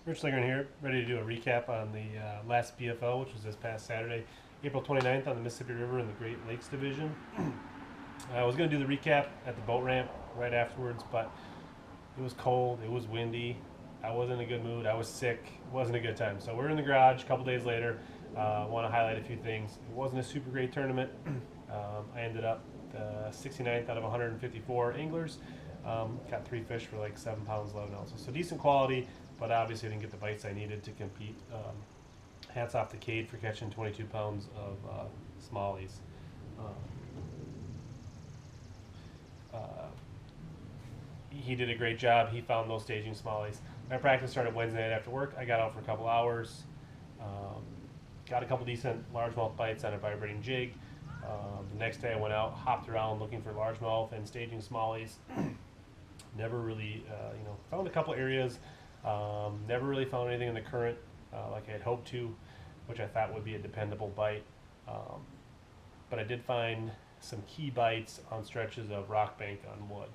Rich Slinger here, ready to do a recap on the last BFO, which was this past Saturday, April 29th on the Mississippi River in the Great Lakes Division. I was going to do the recap at the boat ramp right afterwards, but it was cold, it was windy, I wasn't in a good mood, I was sick, it wasn't a good time. So we're in the garage a couple days later. I want to highlight a few things. It wasn't a super great tournament. I ended up 69th out of 154 anglers. Got 3 fish for like 7 pounds 11 ounces. So decent quality, but obviously I didn't get the bites I needed to compete. Hats off to Cade for catching 22 pounds of smallies. He did a great job. He found those staging smallies. My practice started Wednesday night after work. I got out for a couple hours. Got a couple decent largemouth bites on a vibrating jig. The next day I went out, hopped around looking for largemouth and staging smallies. Never really, found a couple areas. Never really found anything in the current like I had hoped to, which I thought would be a dependable bite. But I did find some key bites on stretches of rock bank on wood.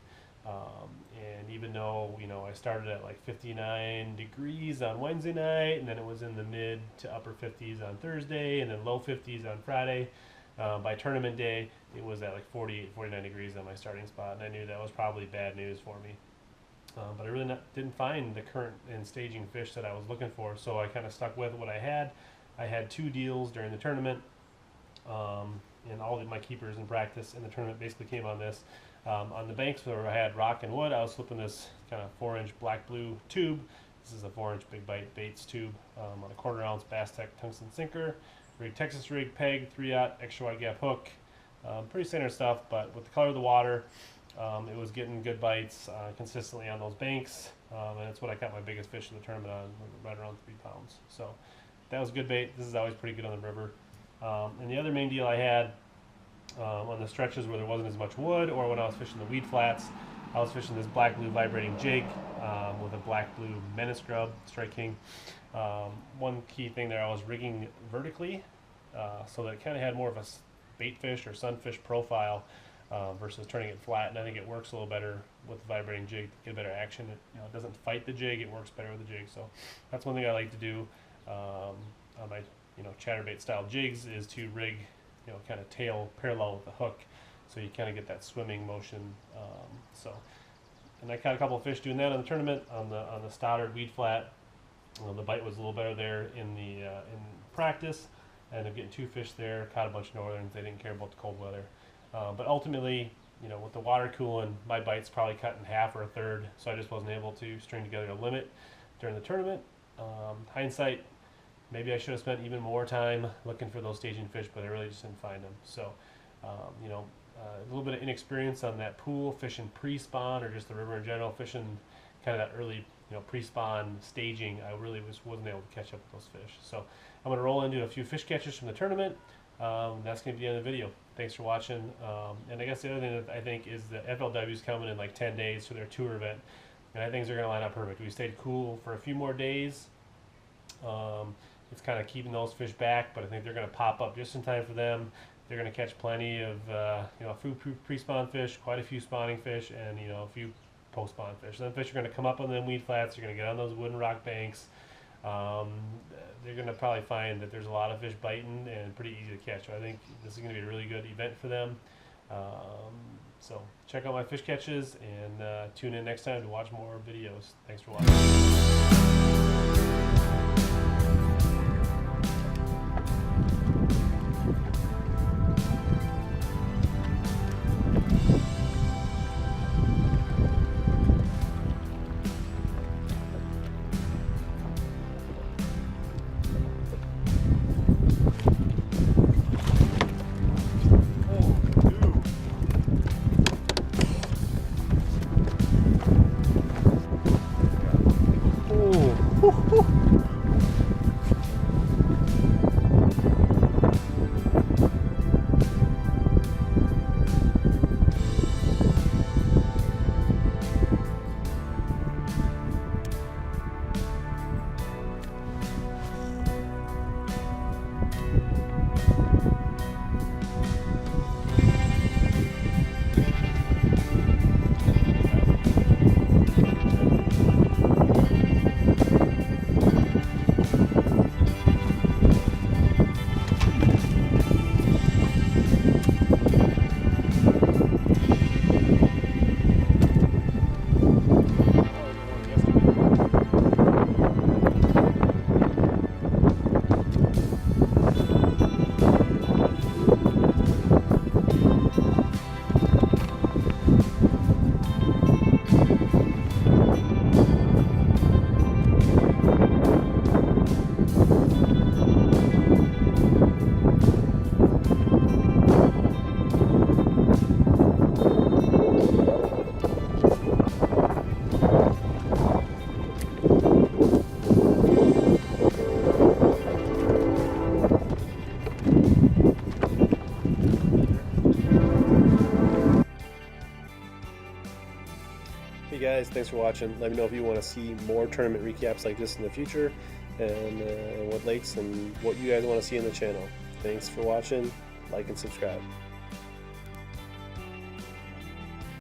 And even though, I started at like 59 degrees on Wednesday night, and then it was in the mid to upper 50s on Thursday, and then low 50s on Friday, by tournament day, it was at like 48, 49 degrees on my starting spot, and I knew that was probably bad news for me. But I really didn't find the current and staging fish that I was looking for, so I kind of stuck with what I had. I had 2 deals during the tournament, and all of my keepers in practice in the tournament basically came on this. On the banks where I had rock and wood, I was flipping this kind of 4-inch black-blue tube. This is a 4-inch big bite baits tube on a 1/4 ounce Bass Tech tungsten sinker. Rig Texas rig, peg, 3/0 extra wide gap hook. Pretty standard stuff, but with the color of the water, it was getting good bites consistently on those banks, and that's what I caught my biggest fish in the tournament on, right around 3 pounds. So that was a good bait. This is always pretty good on the river. And the other main deal I had on the stretches where there wasn't as much wood, or when I was fishing the weed flats, I was fishing this black-blue vibrating jig with a black-blue menace grub, Strike King. One key thing there, I was rigging vertically, so that it kind of had more of a bait fish or sunfish profile versus turning it flat, and I think it works a little better with the vibrating jig to get better action. It doesn't fight the jig, it works better with the jig. So that's one thing I like to do on my chatterbait style jigs, is to rig kind of tail parallel with the hook, so you kind of get that swimming motion. And I caught a couple of fish doing that in the tournament on the Stoddard weed flat. The bite was a little better there in practice. I ended up getting 2 fish there. Caught a bunch of northerns. They didn't care about the cold weather. But ultimately, with the water cooling, my bites probably cut in half or a third, so I just wasn't able to string together a limit during the tournament. Hindsight, maybe I should have spent even more time looking for those staging fish, but I really just didn't find them. So, a little bit of inexperience on that pool, fishing pre-spawn, or just the river in general, fishing kind of that early, pre-spawn staging. I really wasn't able to catch up with those fish. So I'm going to roll into a few fish catches from the tournament. That's going to be the end of the video. Thanks for watching. And I guess the other thing that I think is the FLW is coming in like 10 days for their tour event, and I think they're going to line up perfect. We stayed cool for a few more days. It's kind of keeping those fish back, but I think they're going to pop up just in time for them. They're going to catch plenty of a few pre-spawn fish, quite a few spawning fish, and a few post-spawn fish. Then fish are going to come up on them weed flats. They're going to get on those wooden rock banks. They're going to probably find that there's a lot of fish biting and pretty easy to catch. So I think this is going to be a really good event for them. So check out my fish catches, and tune in next time to watch more videos. Thanks for watching. thanks for watching. Let me know if you want to see more tournament recaps like this in the future, and what lakes and what you guys want to see in the channel. Thanks for watching. Like and subscribe.